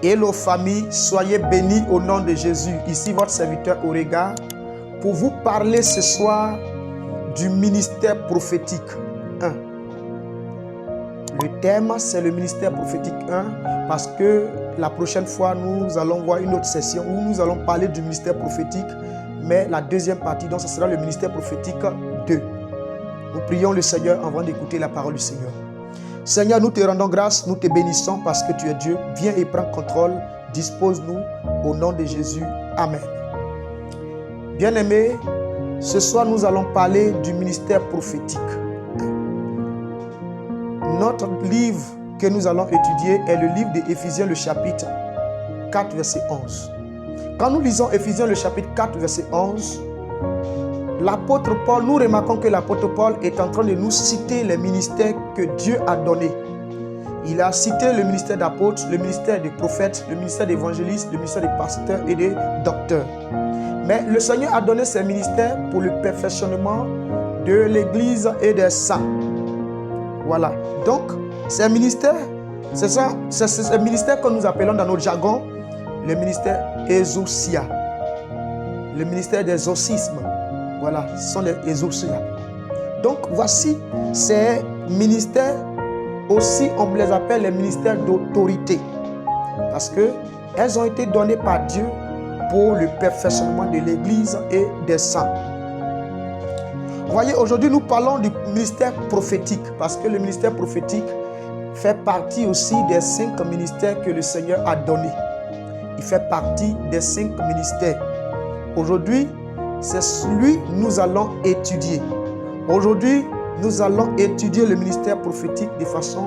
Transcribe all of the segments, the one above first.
Hello famille, soyez bénis au nom de Jésus. Ici votre serviteur Aurega pour vous parler ce soir du ministère prophétique 1. Le thème c'est le ministère prophétique 1 parce que la prochaine fois nous allons voir une autre session où nous allons parler du ministère prophétique, mais la deuxième partie donc ce sera le ministère prophétique 2. Nous prions le Seigneur avant d'écouter la parole du Seigneur. Seigneur, nous te rendons grâce, nous te bénissons parce que tu es Dieu. Viens et prends contrôle, dispose-nous au nom de Jésus. Amen. Bien-aimés, ce soir nous allons parler du ministère prophétique. Notre livre que nous allons étudier est le livre d'Éphésiens, le chapitre 4, verset 11. Quand nous lisons Éphésiens, le chapitre 4, verset 11, l'apôtre Paul, nous remarquons que l'apôtre Paul est en train de nous citer les ministères que Dieu a donnés. Il a cité le ministère d'apôtre, le ministère des prophètes, le ministère d'évangéliste, le ministère des pasteurs et des docteurs. Mais le Seigneur a donné ces ministères pour le perfectionnement de l'Église et des saints. Voilà. Donc, ces ministères, c'est ces ministères que nous appelons dans notre jargon le ministère exousia, le ministère d'exorcisme. Voilà, ce sont les exousia. Donc, voici ces ministères, aussi on les appelle les ministères d'autorité. Parce qu'elles ont été données par Dieu pour le perfectionnement de l'Église et des saints. Vous voyez, aujourd'hui nous parlons du ministère prophétique. Parce que le ministère prophétique fait partie aussi des 5 ministères que le Seigneur a donnés. Il fait partie des 5 ministères. Aujourd'hui, c'est celui que nous allons étudier. Aujourd'hui, nous allons étudier le ministère prophétique de façon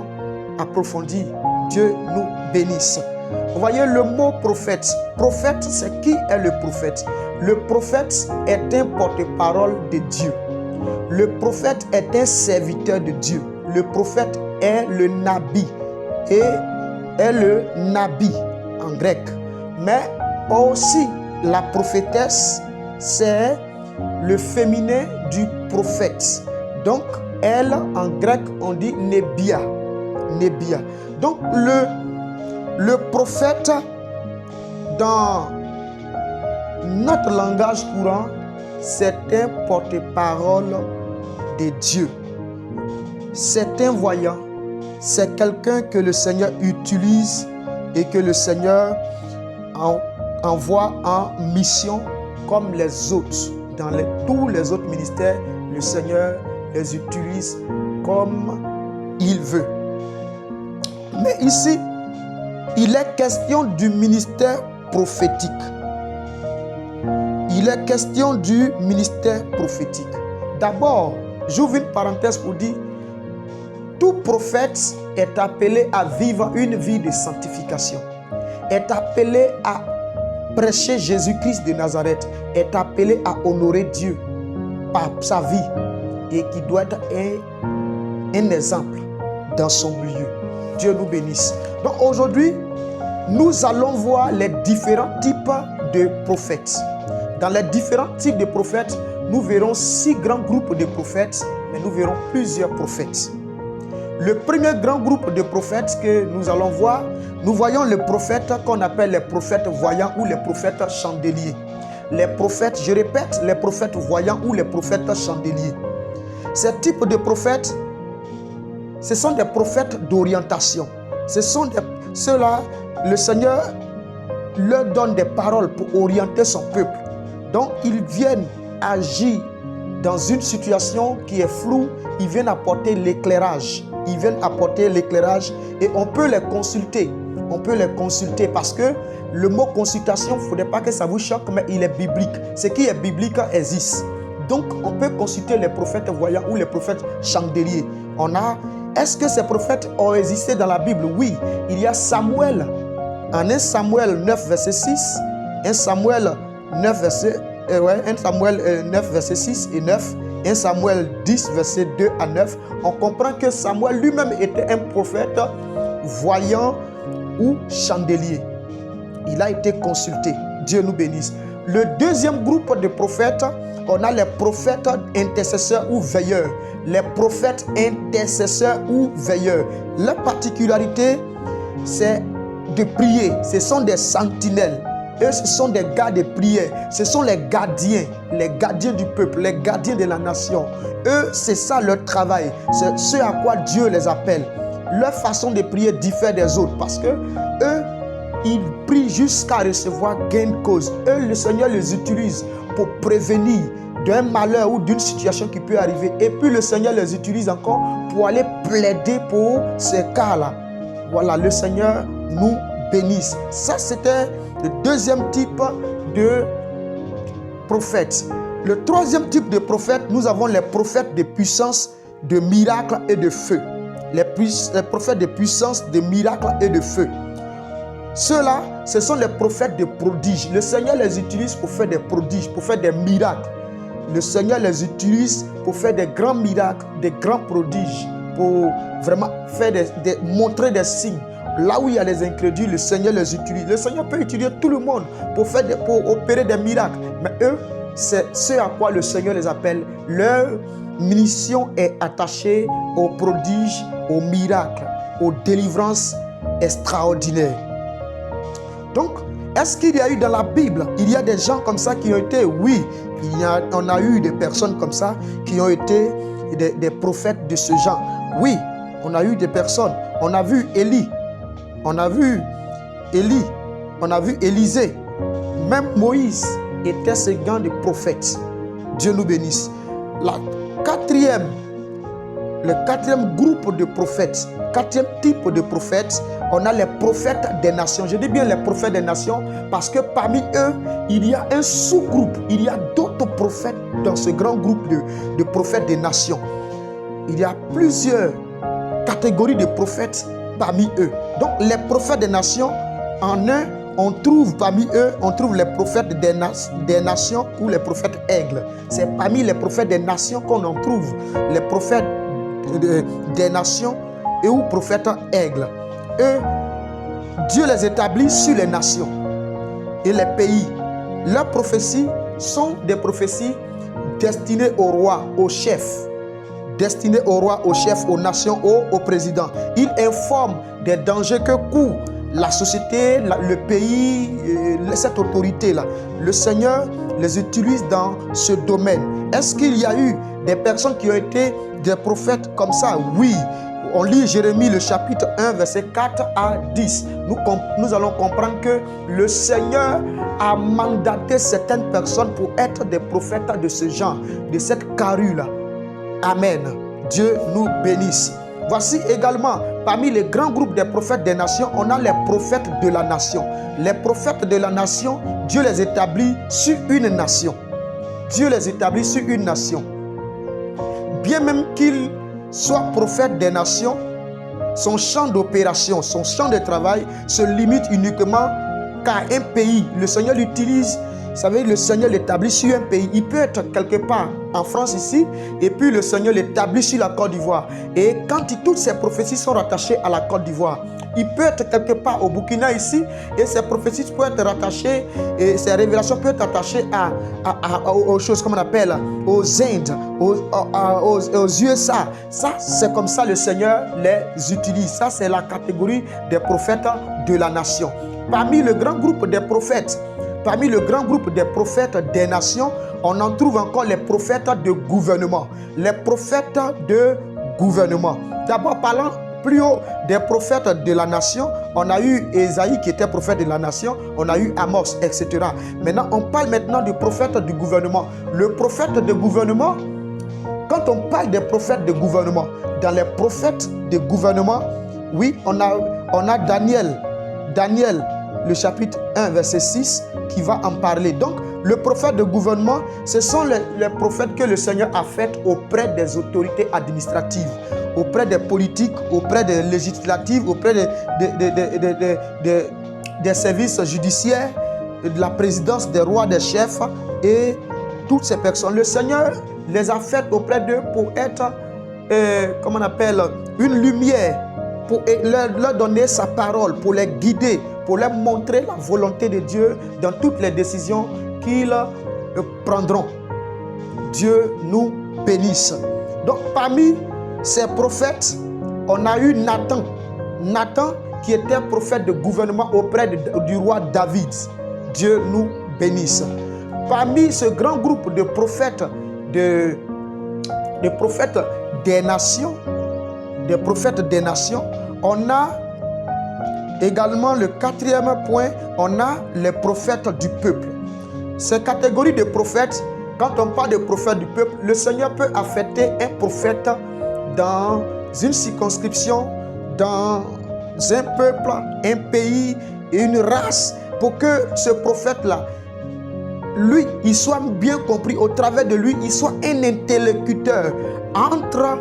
approfondie. Dieu nous bénisse. Vous voyez le mot prophète. Prophète, c'est qui est le prophète? Le prophète est un porte-parole de Dieu. Le prophète est un serviteur de Dieu. Le prophète est le nabi et est le nabi en grec. Mais aussi la prophétesse, c'est le féminin du prophète. Donc, elle, en grec, on dit Nebia. Nebia. Donc, le prophète, dans notre langage courant, c'est un porte-parole de Dieu. C'est un voyant. C'est quelqu'un que le Seigneur utilise et que le Seigneur envoie en mission comme les autres. Dans tous les autres ministères, le Seigneur les utilise comme il veut. Mais ici, il est question du ministère prophétique. Il est question du ministère prophétique. D'abord, j'ouvre une parenthèse pour dire, tout prophète est appelé à vivre une vie de sanctification, est appelé à prêcher Jésus-Christ de Nazareth, est appelé à honorer Dieu par sa vie et qui doit être un exemple dans son milieu. Dieu nous bénisse. Donc aujourd'hui, nous allons voir les différents types de prophètes. Dans les différents types de prophètes, nous verrons 6 grands groupes de prophètes, mais nous verrons plusieurs prophètes. Le premier grand groupe de prophètes que nous allons voir, nous voyons les prophètes qu'on appelle les prophètes voyants ou les prophètes chandeliers. Les prophètes, je répète, les prophètes voyants ou les prophètes chandeliers. Ces types de prophètes, ce sont des prophètes d'orientation. Ce sont ceux-là, le Seigneur leur donne des paroles pour orienter son peuple. Donc, ils viennent agir dans une situation qui est floue. Ils viennent apporter l'éclairage. Ils viennent apporter l'éclairage et on peut les consulter. On peut les consulter parce que le mot consultation, il ne faudrait pas que ça vous choque, mais il est biblique. Ce qui est biblique existe. Donc, on peut consulter les prophètes voyants ou les prophètes chandeliers. Est-ce que ces prophètes ont existé dans la Bible? Oui, il y a Samuel. En 1 Samuel 9, verset 6, 1 Samuel 9, verset 6 et 9, 1 Samuel 10, verset 2 à 9, on comprend que Samuel lui-même était un prophète voyant ou chandelier. Il a été consulté. Dieu nous bénisse. Le deuxième groupe de prophètes, on a les prophètes intercesseurs ou veilleurs. Les prophètes intercesseurs ou veilleurs. La particularité, c'est de prier, ce sont des sentinelles. Eux, ce sont des gars de prière. Ce sont les gardiens du peuple, les gardiens de la nation. Eux, c'est ça leur travail. C'est ce à quoi Dieu les appelle. Leur façon de prier diffère des autres parce que eux, ils prient jusqu'à recevoir gain de cause. Eux, le Seigneur les utilise pour prévenir d'un malheur ou d'une situation qui peut arriver. Et puis le Seigneur les utilise encore pour aller plaider pour ces cas-là. Voilà, le Seigneur nous bénisse. Ça, c'était le deuxième type de prophète. Le troisième type de prophète, nous avons les prophètes de puissance, de miracles et de feu. Les prophètes de puissance, de miracles et de feu. Ceux-là, ce sont les prophètes de prodiges. Le Seigneur les utilise pour faire des prodiges, pour faire des miracles. Le Seigneur les utilise pour faire des grands miracles, des grands prodiges, pour vraiment faire montrer des signes. Là où il y a les incrédules, le Seigneur les utilise. Le Seigneur peut utiliser tout le monde pour opérer des miracles. Mais eux, c'est ce à quoi le Seigneur les appelle. Leur mission est attachée aux prodiges, aux miracles, aux délivrances extraordinaires. Donc, est-ce qu'il y a eu dans la Bible, il y a des gens comme ça qui ont été, oui, on a eu des personnes comme ça qui ont été des prophètes de ce genre. Oui, on a eu des personnes. On a vu Élie, on a vu Élie, on a vu Élisée. Même Moïse était ce genre de prophète. Dieu nous bénisse. Le quatrième groupe de prophètes, quatrième type de prophètes, on a les prophètes des nations. Je dis bien les prophètes des nations parce que parmi eux, il y a un sous-groupe. Il y a d'autres prophètes dans ce grand groupe de prophètes des nations. Il y a plusieurs catégories de prophètes parmi eux. Donc les prophètes des nations, en un, on trouve parmi eux, on trouve les prophètes des nations ou les prophètes aigles. C'est parmi les prophètes des nations qu'on en trouve les prophètes des nations et ou prophètes aigles. Eux, Dieu les établit sur les nations et les pays. Leurs prophéties sont des prophéties destinées au roi, au chef. Destinées au roi, au chef, aux nations, au président. Ils informent des dangers que court la société, le pays, cette autorité-là. Le Seigneur les utilise dans ce domaine. Est-ce qu'il y a eu des personnes qui ont été des prophètes comme ça? Oui. On lit Jérémie le chapitre 1, verset 4 à 10. Nous allons comprendre que le Seigneur a mandaté certaines personnes pour être des prophètes de ce genre, de cette carrure-là. Amen. Dieu nous bénisse. Voici également, parmi les grands groupes des prophètes des nations, on a les prophètes de la nation. Les prophètes de la nation, Dieu les établit sur une nation. Dieu les établit sur une nation. Bien même qu'ils soient prophètes des nations, son champ d'opération, son champ de travail se limite uniquement qu'à un pays. Le Seigneur l'utilise. Vous savez, le Seigneur l'établit sur un pays. Il peut être quelque part en France ici, et puis le Seigneur l'établit sur la Côte d'Ivoire. Et quand toutes ces prophéties sont rattachées à la Côte d'Ivoire, il peut être quelque part au Burkina ici, et ces prophéties peuvent être rattachées, et ces révélations peuvent être attachées aux choses comme on appelle, aux Indes, aux USA. Ça, c'est comme ça le Seigneur les utilise. Ça, c'est la catégorie des prophètes de la nation. Parmi le grand groupe des prophètes, parmi le grand groupe des prophètes des nations, on en trouve encore les prophètes de gouvernement. Les prophètes de gouvernement. D'abord, parlant plus haut des prophètes de la nation, on a eu Ésaïe qui était prophète de la nation, on a eu Amos, etc. Maintenant, on parle maintenant du prophète du gouvernement. Le prophète de gouvernement, quand on parle des prophètes de gouvernement, dans les prophètes de gouvernement, oui, on a Daniel, le chapitre 1, verset 6, qui va en parler. Donc, le prophète de gouvernement, ce sont les prophètes que le Seigneur a fait auprès des autorités administratives, auprès des politiques, auprès des législatives, auprès des services judiciaires, de la présidence des rois, des chefs et toutes ces personnes. Le Seigneur les a faites auprès d'eux pour être, comment on appelle, une lumière, pour leur donner sa parole, pour les guider, pour leur montrer la volonté de Dieu dans toutes les décisions qu'ils prendront. Dieu nous bénisse. Donc parmi ces prophètes, on a eu Nathan. Nathan qui était prophète de gouvernement auprès du roi David. Dieu nous bénisse. Parmi ce grand groupe de prophètes, des prophètes des nations, on a également le quatrième point, on a les prophètes du peuple. Ces catégories de prophètes, quand on parle de prophètes du peuple, le Seigneur peut affecter un prophète dans une circonscription, dans un peuple, un pays, une race, pour que ce prophète-là, lui, il soit bien compris, au travers de lui, il soit un interlocuteur entre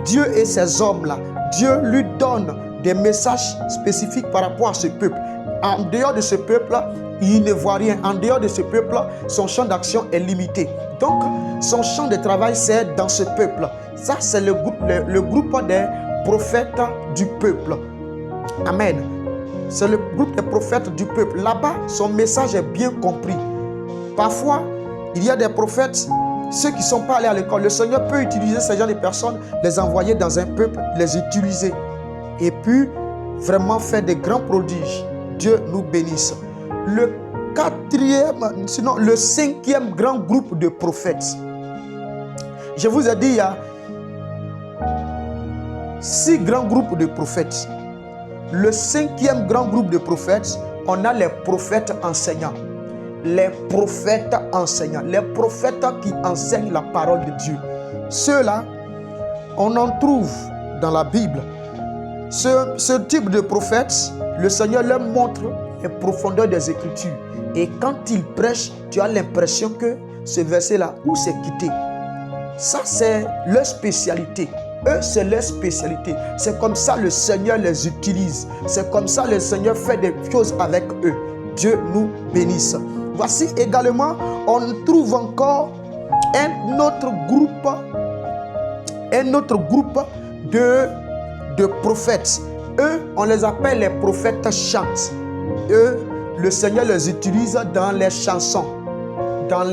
Dieu et ces hommes-là. Dieu lui donne des messages spécifiques par rapport à ce peuple. En dehors de ce peuple-là, il ne voit rien. En dehors de ce peuple-là, son champ d'action est limité. Donc, son champ de travail, c'est dans ce peuple. Ça, c'est le groupe des prophètes du peuple. Amen. C'est le groupe des prophètes du peuple. Là-bas, son message est bien compris. Parfois, il y a des prophètes, ceux qui ne sont pas allés à l'école. Le Seigneur peut utiliser ces gens de personnes, les envoyer dans un peuple, les utiliser. Et puis, vraiment faire des grands prodiges. Dieu nous bénisse. Le cinquième grand groupe de prophètes. Je vous ai dit, il y a 6 grands groupes de prophètes. Le cinquième grand groupe de prophètes, on a les prophètes enseignants. Les prophètes enseignants. Les prophètes qui enseignent la parole de Dieu. Ceux-là, on en trouve dans la Bible. Ce type de prophètes, le Seigneur leur montre les profondeurs des Écritures. Et quand ils prêchent, tu as l'impression que ce verset-là, où c'est quitté. Ça, c'est leur spécialité. Eux, c'est leur spécialité. C'est comme ça le Seigneur les utilise. C'est comme ça le Seigneur fait des choses avec eux. Dieu nous bénisse. Voici également, on trouve encore un autre groupe de prophètes. Eux, on les appelle les prophètes chantent. Eux, le Seigneur les utilise dans les chansons, dans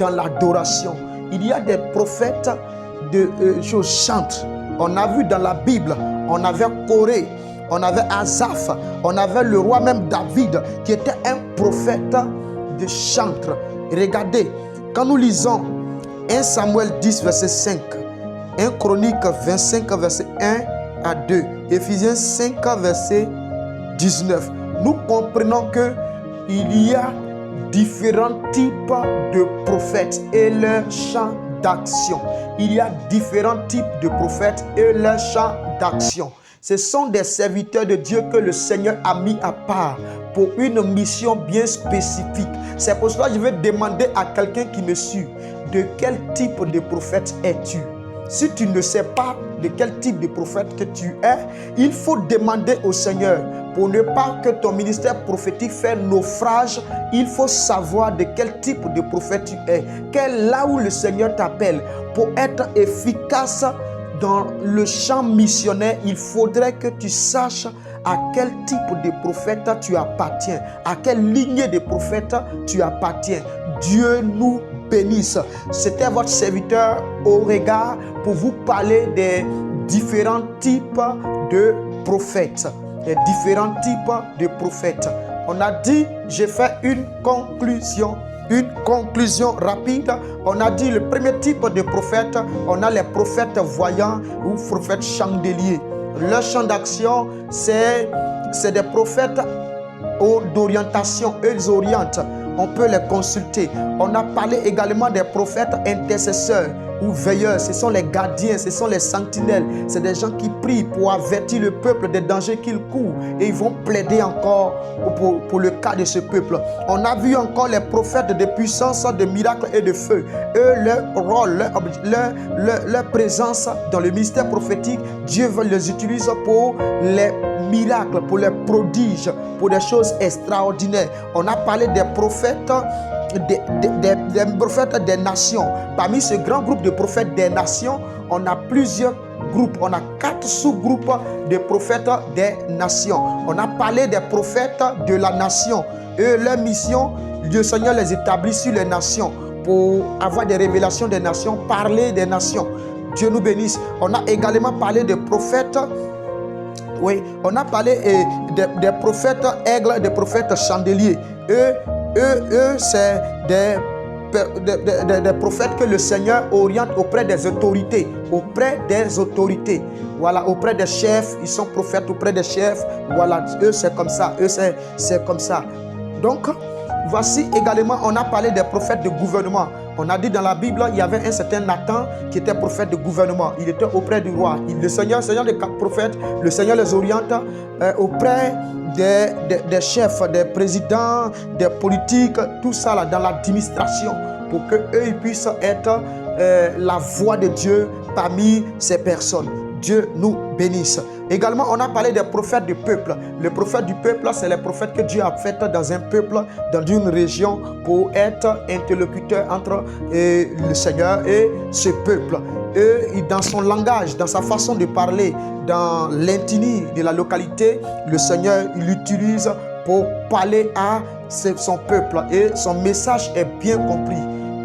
l'adoration. Il y a des prophètes de chantent. On a vu dans la Bible, on avait Corée, on avait Asaph, on avait le roi même David, qui était un prophète de chantre. Regardez, quand nous lisons 1 Samuel 10, verset 5, 1 Chronique 25, verset 1 à 2, Éphésiens 5, verset 19, nous comprenons qu'il y a différents types de prophètes et leur champ d'action. Il y a différents types de prophètes et leur champ d'action. Ce sont des serviteurs de Dieu que le Seigneur a mis à part pour une mission bien spécifique. C'est pour cela que je vais demander à quelqu'un qui me suit, de quel type de prophète es-tu? Si tu ne sais pas de quel type de prophète que tu es, il faut demander au Seigneur pour ne pas que ton ministère prophétique fasse naufrage. Il faut savoir de quel type de prophète tu es. Là où le Seigneur t'appelle pour être efficace dans le champ missionnaire, il faudrait que tu saches à quel type de prophète tu appartiens, à quelle lignée de prophète tu appartiens. Dieu nous bénisse. C'était votre serviteur au regard pour vous parler des différents types de prophètes. Les différents types de prophètes. On a dit, j'ai fait une conclusion rapide. On a dit le premier type de prophète, on a les prophètes voyants ou prophètes chandeliers. Leur champ d'action, c'est des prophètes d'orientation. Eux, ils orientent. On peut les consulter. On a parlé également des prophètes intercesseurs ou veilleurs. Ce sont les gardiens, ce sont les sentinelles. C'est des gens qui prient pour avertir le peuple des dangers qu'il court. Et ils vont plaider encore pour le cas de ce peuple. On a vu encore les prophètes de puissance, de miracles et de feu. Eux, leur rôle, leur présence dans le ministère prophétique, Dieu les utilise pour les miracles, pour les prodiges, pour des choses extraordinaires. On a parlé des prophètes, des prophètes des nations. Parmi ce grand groupe de prophètes des nations, on a plusieurs groupes. On a 4 sous-groupes de prophètes des nations. On a parlé des prophètes de la nation. Eux, leur mission, le Seigneur les établit sur les nations pour avoir des révélations des nations, parler des nations. Dieu nous bénisse. On a également parlé des prophètes Oui, on a parlé des prophètes aigles, des prophètes chandeliers. Eux c'est des prophètes que le Seigneur oriente auprès des autorités. Voilà, auprès des chefs. Ils sont prophètes auprès des chefs. Voilà, eux c'est comme ça. C'est comme ça. Donc, voici également, on a parlé des prophètes de gouvernement. On a dit dans la Bible, il y avait un certain Nathan qui était prophète de gouvernement. Il était auprès du roi. Le Seigneur des prophètes, le Seigneur les oriente auprès des chefs, des présidents, des politiques, tout ça là, dans l'administration, pour qu'eux puissent être la voix de Dieu parmi ces personnes. Dieu nous bénisse. Également, on a parlé des prophètes du peuple. Le prophète du peuple, c'est les prophètes que Dieu a fait dans un peuple, dans une région, pour être interlocuteur entre le Seigneur et ce peuple. Et dans son langage, dans sa façon de parler, dans l'intimité de la localité, le Seigneur l'utilise pour parler à son peuple et son message est bien compris.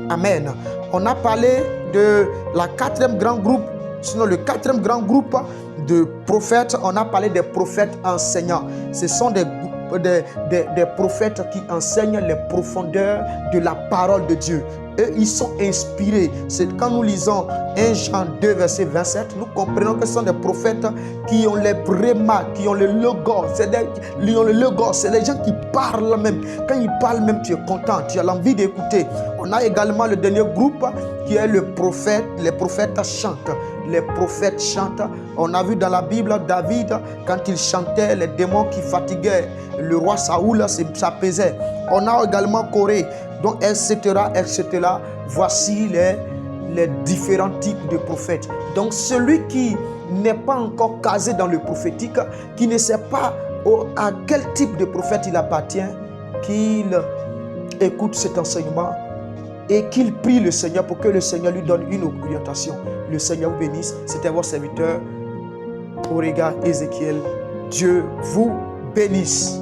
Amen. On a parlé de la quatrième grand groupe. Sinon, le quatrième grand groupe de prophètes, on a parlé des prophètes enseignants. Ce sont des prophètes qui enseignent les profondeurs de la parole de Dieu. Et ils sont inspirés. C'est quand nous lisons 1 Jean 2, verset 27, nous comprenons que ce sont des prophètes qui ont les brémas, qui ont le logos. C'est les gens qui parlent même. Quand ils parlent même, tu es content, tu as l'envie d'écouter. On a également le dernier groupe qui est le prophète. Les prophètes chantent. Les prophètes chantent. On a vu dans la Bible David, quand il chantait, les démons qui fatiguaient le roi Saoul s'apaisaient. On a également Corée, donc etc. Voici les différents types de prophètes. Donc celui qui n'est pas encore casé dans le prophétique, qui ne sait pas à quel type de prophète il appartient, qu'il écoute cet enseignement et qu'il prie le Seigneur pour que le Seigneur lui donne une orientation. Le Seigneur vous bénisse. C'était votre serviteur Orega Ézéchiel. Dieu vous bénisse.